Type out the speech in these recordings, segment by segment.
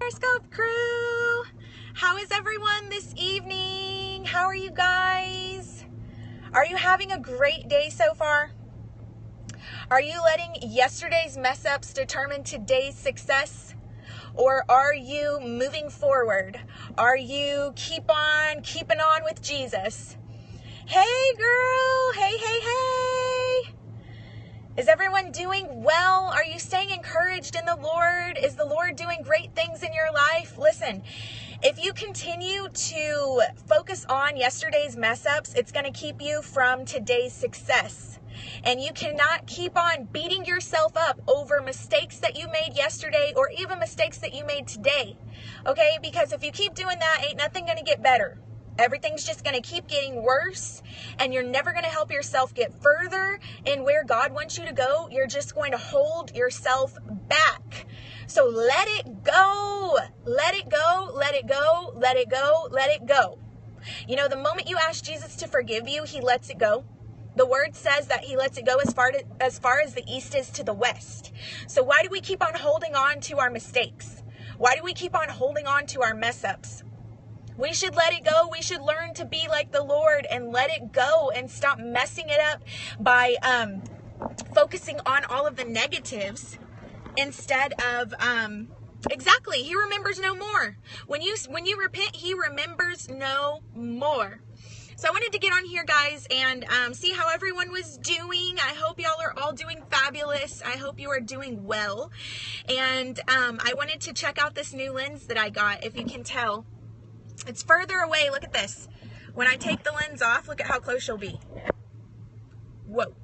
Periscope crew! How is everyone this evening? How are you guys? Are you having a great day so far? Are you letting yesterday's mess ups determine today's success? Or are you moving forward? Are you keeping on with Jesus? Hey girl! Hey! Is everyone doing well? Are you staying encouraged in the Lord? Is the Lord doing great things in your life? Listen, if you continue to focus on yesterday's mess ups, it's going to keep you from today's success. And you cannot keep on beating yourself up over mistakes that you made yesterday or even mistakes that you made today. Okay? Because if you keep doing that, ain't nothing going to get better. Everything's just going to keep getting worse, and you're never going to help yourself get further in where God wants you to go. You're just going to hold yourself back. So let it go. Let it go. Let it go. Let it go. Let it go. You know, the moment you ask Jesus to forgive you, he lets it go. The word says that he lets it go as far as the east is to the west. So why do we keep on holding on to our mistakes? Why do we keep on holding on to our mess ups? We should let it go. We should learn to be like the Lord and let it go and stop messing it up by focusing on all of the negatives instead of exactly. He remembers no more. When you repent, he remembers no more. So I wanted to get on here, guys, and see how everyone was doing. I hope y'all are all doing fabulous. I hope you are doing well. And I wanted to check out this new lens that I got, if you can tell. It's further away. Look at this. When I take the lens off, look at how close she'll be. Whoa.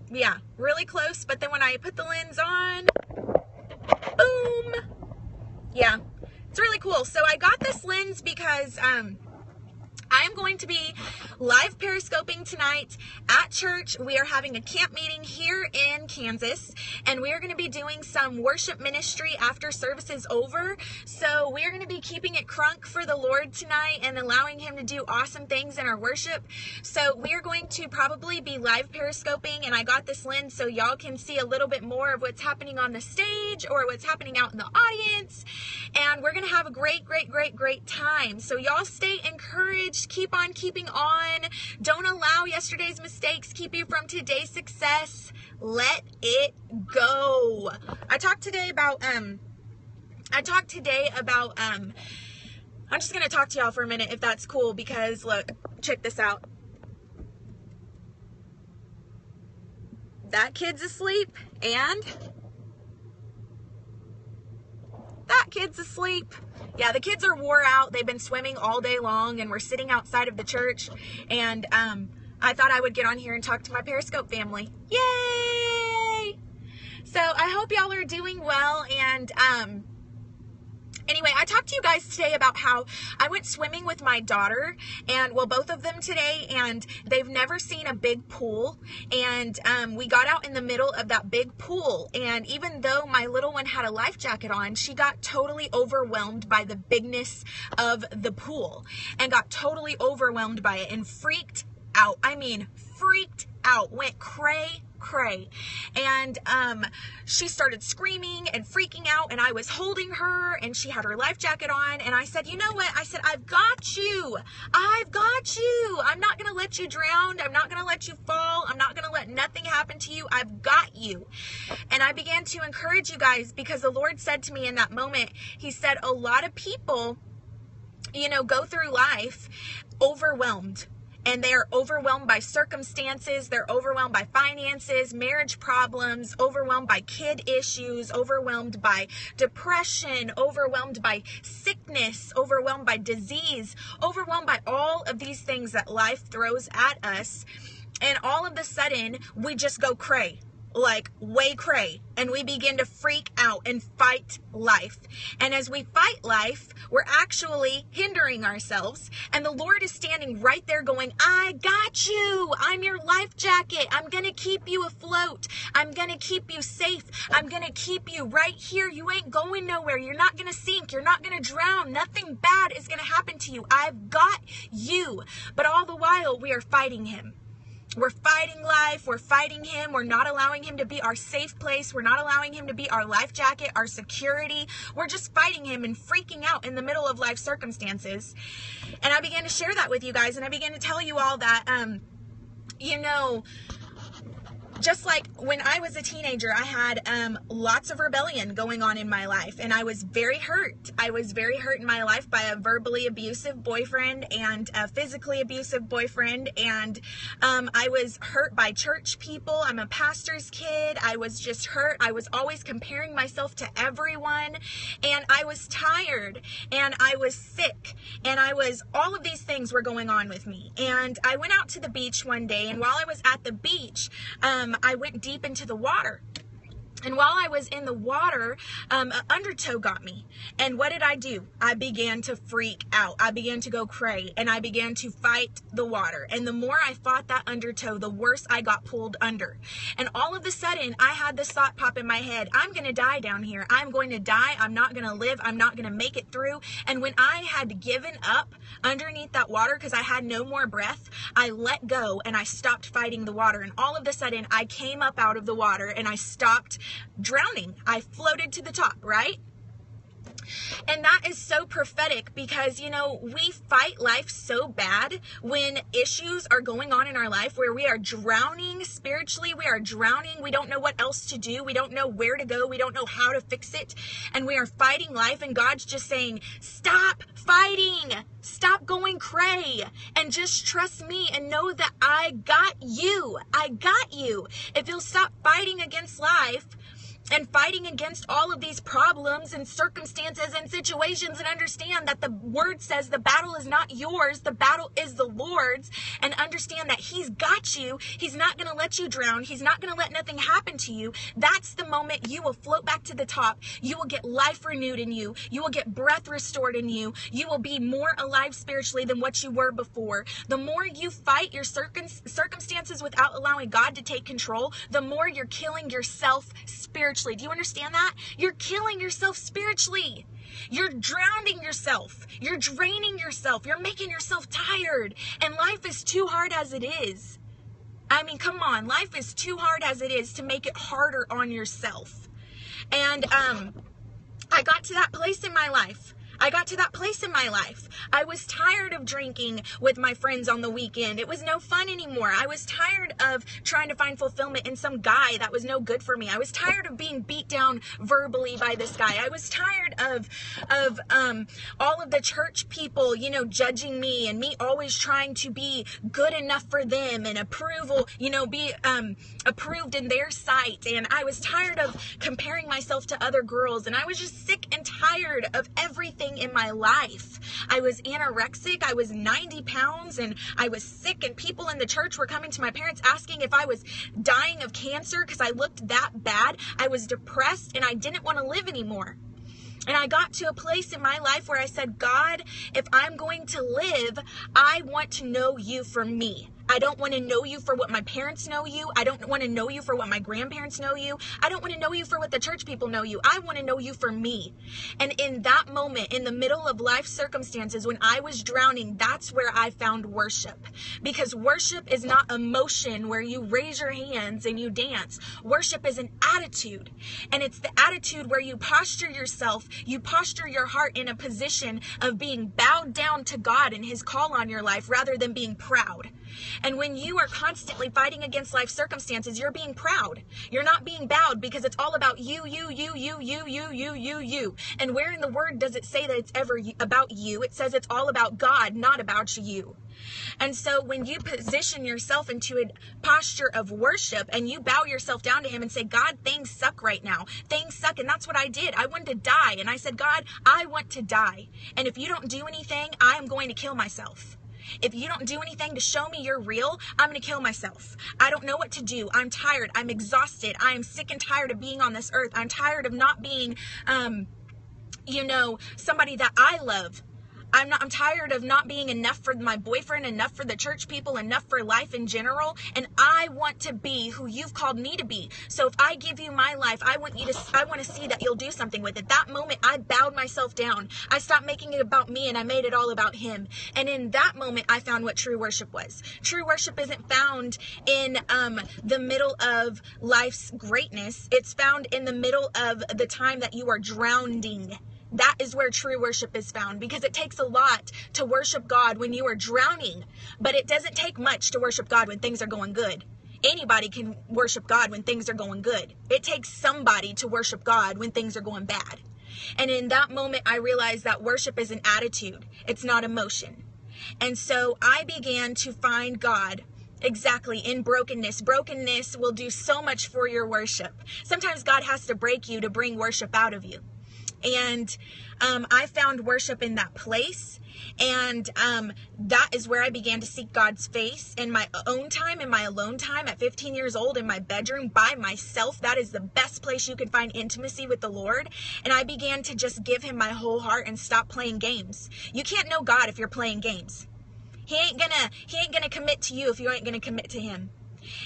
Yeah, really close. But then when I put the lens on, boom. Yeah, it's really cool. So I got this lens because I am going to be live periscoping tonight at church. We are having a camp meeting here in Kansas, and we are going to be doing some worship ministry after service is over. So we are going to be keeping it crunk for the Lord tonight and allowing him to do awesome things in our worship. So we are going to probably be live periscoping, and I got this lens so y'all can see a little bit more of what's happening on the stage or what's happening out in the audience. And we're going to have a great time. So y'all stay encouraged. Keep on keeping on. Don't allow yesterday's mistakes keep you from today's success. Let it go. I talked today about I'm just going to talk to y'all for a minute if that's cool, because look, check this out. That kid's asleep and that kid's asleep. Yeah, the kids are wore out. They've been swimming all day long, and we're sitting outside of the church. And I thought I would get on here and talk to my Periscope family. Yay! So I hope y'all are doing well. And anyway, I talked to you guys today about how I went swimming with my daughter, and well, both of them today, and they've never seen a big pool. And we got out in the middle of that big pool, and even though my little one had a life jacket on, she got totally overwhelmed by the bigness of the pool and got totally overwhelmed by it and freaked out. I mean, freaked out, went cray. And she started screaming and freaking out, and I was holding her, and she had her life jacket on, and I said, you know what? I said, I've got you. I'm not going to let you drown. I'm not going to let you fall. I'm not going to let nothing happen to you. I've got you. And I began to encourage you guys, because the Lord said to me in that moment, he said, a lot of people, go through life overwhelmed. And they are overwhelmed by circumstances, they're overwhelmed by finances, marriage problems, overwhelmed by kid issues, overwhelmed by depression, overwhelmed by sickness, overwhelmed by disease, overwhelmed by all of these things that life throws at us. And all of a sudden, we just go cray. Like way cray, and we begin to freak out and fight life. And as we fight life, we're actually hindering ourselves, and the Lord is standing right there going, I got you. I'm your life jacket. I'm going to keep you afloat. I'm going to keep you safe. I'm going to keep you right here. You ain't going nowhere. You're not going to sink. You're not going to drown. Nothing bad is going to happen to you. I've got you. But all the while, we are fighting him. We're fighting life. We're fighting him. We're not allowing him to be our safe place. We're not allowing him to be our life jacket, our security. We're just fighting him and freaking out in the middle of life circumstances. And I began to share that with you guys. And I began to tell you all that, just like when I was a teenager, I had lots of rebellion going on in my life, and I was very hurt. I was very hurt in my life by a verbally abusive boyfriend and a physically abusive boyfriend, and I was hurt by church people. I'm a pastor's kid. I was just hurt. I was always comparing myself to everyone, and I was tired, and I was sick, and all of these things were going on with me. And I went out to the beach one day, and while I was at the beach, I went deep into the water. And while I was in the water, an undertow got me. And what did I do? I began to freak out. I began to go cray, and I began to fight the water. And the more I fought that undertow, the worse I got pulled under. And all of a sudden, I had this thought pop in my head: I'm going to die down here. I'm going to die. I'm not going to live. I'm not going to make it through. And when I had given up underneath that water because I had no more breath, I let go and I stopped fighting the water. And all of a sudden, I came up out of the water and I stopped drowning. I floated to the top, right? And that is so prophetic because, we fight life so bad when issues are going on in our life where we are drowning spiritually. We are drowning. We don't know what else to do. We don't know where to go. We don't know how to fix it. And we are fighting life. And God's just saying, stop fighting. Stop going cray and just trust me and know that I got you. I got you. If you'll stop fighting against life and fighting against all of these problems and circumstances and situations, and understand that the word says the battle is not yours, the battle is the Lord's, and understand that he's got you. He's not going to let you drown. He's not going to let nothing happen to you. That's the moment you will float back to the top. You will get life renewed in you. You will get breath restored in you. You will be more alive spiritually than what you were before. The more you fight your circumstances without allowing God to take control, the more you're killing yourself spiritually. Do you understand that? You're killing yourself spiritually. You're drowning yourself. You're draining yourself. You're making yourself tired. And life is too hard as it is. I mean, come on. Life is too hard as it is to make it harder on yourself. And I got to that place in my life. I was tired of drinking with my friends on the weekend. It was no fun anymore. I was tired of trying to find fulfillment in some guy that was no good for me. I was tired of being beat down verbally by this guy. I was tired of all of the church people, judging me, and me always trying to be good enough for them and approval, be approved in their sight. And I was tired of comparing myself to other girls. And I was just sick and tired of everything in my life. I was anorexic. I was 90 pounds and I was sick, and people in the church were coming to my parents asking if I was dying of cancer because I looked that bad. I was depressed and I didn't want to live anymore. And I got to a place in my life where I said, God, if I'm going to live, I want to know you for me. I don't want to know you for what my parents know you. I don't want to know you for what my grandparents know you. I don't want to know you for what the church people know you. I want to know you for me. And in that moment, in the middle of life circumstances, when I was drowning, that's where I found worship. Because worship is not emotion where you raise your hands and you dance. Worship is an attitude. And it's the attitude where you posture yourself, you posture your heart in a position of being bowed down to God and his call on your life rather than being proud. And when you are constantly fighting against life circumstances, you're being proud. You're not being bowed because it's all about you. And where in the word does it say that it's ever about you? It says it's all about God, not about you. And so when you position yourself into a posture of worship and you bow yourself down to him and say, God, things suck right now. Things suck. And that's what I did. I wanted to die. And I said, God, I want to die. And if you don't do anything, I am going to kill myself. If you don't do anything to show me you're real, I'm going to kill myself. I don't know what to do. I'm tired. I'm exhausted. I am sick and tired of being on this earth. I'm tired of not being, somebody that I love. I'm tired of not being enough for my boyfriend, enough for the church people, enough for life in general. And I want to be who you've called me to be. So if I give you my life, I want to see that you'll do something with it. That moment, I bowed myself down. I stopped making it about me and I made it all about him. And in that moment, I found what true worship was. True worship isn't found in the middle of life's greatness. It's found in the middle of the time that you are drowning. That is where true worship is found, because it takes a lot to worship God when you are drowning, but it doesn't take much to worship God when things are going good. Anybody can worship God when things are going good. It takes somebody to worship God when things are going bad. And in that moment, I realized that worship is an attitude. It's not emotion. And so I began to find God exactly in brokenness. Brokenness will do so much for your worship. Sometimes God has to break you to bring worship out of you. And I found worship in that place. And that is where I began to seek God's face in my own time, in my alone time at 15 years old, in my bedroom by myself. That is the best place you could find intimacy with the Lord. And I began to just give him my whole heart and stop playing games. You can't know God if you're playing games. He ain't gonna commit to you if you ain't gonna commit to him.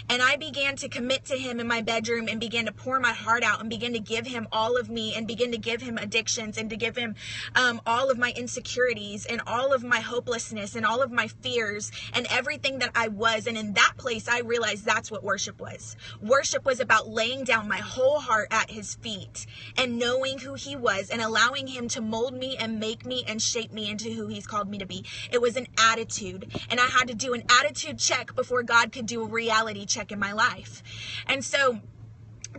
And I began to commit to him in my bedroom and began to pour my heart out and begin to give him all of me and begin to give him addictions and to give him all of my insecurities and all of my hopelessness and all of my fears and everything that I was. And in that place, I realized that's what worship was. Worship was about laying down my whole heart at his feet and knowing who he was and allowing him to mold me and make me and shape me into who he's called me to be. It was an attitude, and I had to do an attitude check before God could do a reality check in my life. And so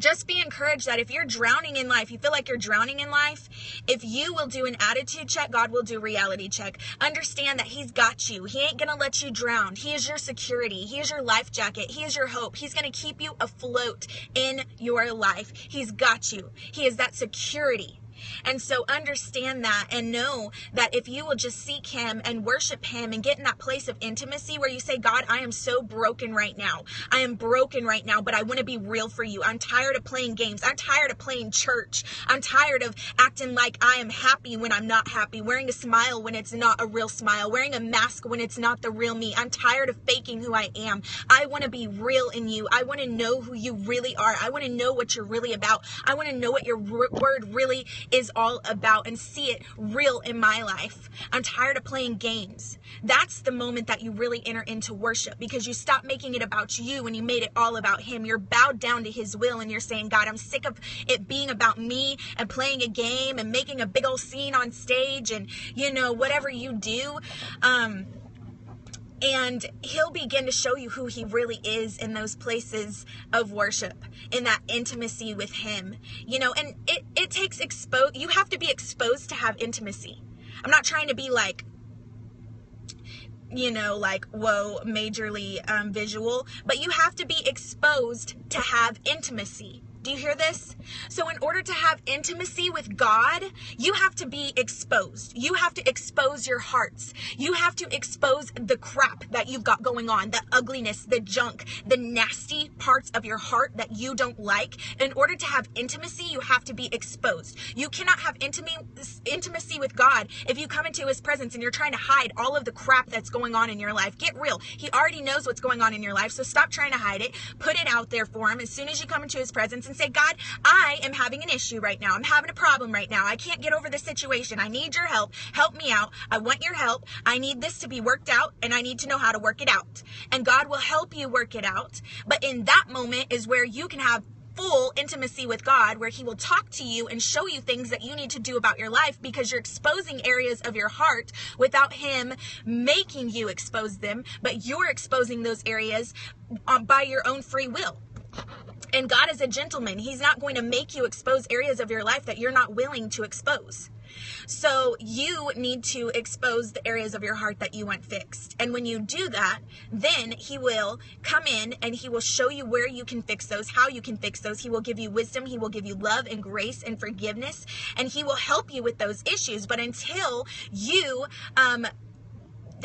just be encouraged that if you're drowning in life, you feel like you're drowning in life, if you will do an attitude check, God will do reality check. Understand that he's got you. He ain't gonna let you drown. He is your security. He is your life jacket. He is your hope. He's gonna keep you afloat in your life. He's got you. He is that security. And so understand that and know that if you will just seek him and worship him and get in that place of intimacy where you say, God, I am so broken right now. I am broken right now, but I want to be real for you. I'm tired of playing games. I'm tired of playing church. I'm tired of acting like I am happy when I'm not happy, wearing a smile when it's not a real smile, wearing a mask when it's not the real me. I'm tired of faking who I am. I want to be real in you. I want to know who you really are. I want to know what you're really about. I want to know what your word really is all about and see it real in my life. I'm tired of playing games. That's the moment that you really enter into worship, because you stop making it about you and you made it all about him. You're bowed down to his will and you're saying, God, I'm sick of it being about me and playing a game and making a big old scene on stage and, whatever you do. And he'll begin to show you who he really is in those places of worship, in that intimacy with him, and it takes you have to be exposed to have intimacy. I'm not trying to be like, whoa, majorly visual, but you have to be exposed to have intimacy. Do you hear this? So in order to have intimacy with God, you have to be exposed. You have to expose your hearts. You have to expose the crap that you've got going on, the ugliness, the junk, the nasty parts of your heart that you don't like. In order to have intimacy, you have to be exposed. You cannot have intimacy with God if you come into his presence and you're trying to hide all of the crap that's going on in your life. Get real. He already knows what's going on in your life, so stop trying to hide it. Put it out there for him as soon as you come into his presence and say, God, I am having an issue right now. I'm having a problem right now. I can't get over this situation. I need your help. Help me out. I want your help. I need this to be worked out, and I need to know how to work it out. And God will help you work it out. But in that moment is where you can have full intimacy with God, where he will talk to you and show you things that you need to do about your life, because you're exposing areas of your heart without him making you expose them, but you're exposing those areas by your own free will. And God is a gentleman. He's not going to make you expose areas of your life that you're not willing to expose. So you need to expose the areas of your heart that you want fixed. And when you do that, then he will come in and he will show you where you can fix those, how you can fix those. He will give you wisdom. He will give you love and grace and forgiveness. And he will help you with those issues. But until you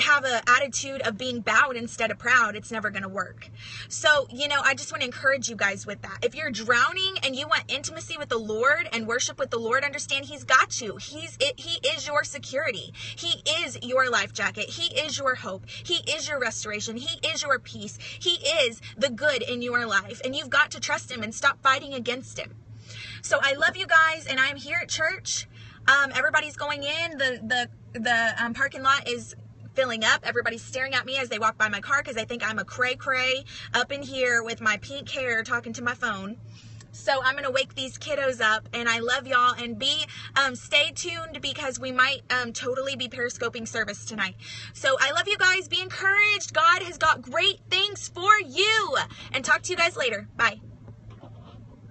have an attitude of being bowed instead of proud, it's never going to work. So, I just want to encourage you guys with that. If you're drowning and you want intimacy with the Lord and worship with the Lord, understand He's got you. He is your security. He is your life jacket. He is your hope. He is your restoration. He is your peace. He is the good in your life. And you've got to trust Him and stop fighting against Him. So I love you guys, and I'm here at church. Everybody's going in. The parking lot is filling up. Everybody's staring at me as they walk by my car because they think I'm a cray-cray up in here with my pink hair talking to my phone. So I'm going to wake these kiddos up, and I love y'all, and stay tuned because we might totally be periscoping service tonight. So I love you guys. Be encouraged. God has got great things for you, and talk to you guys later. Bye.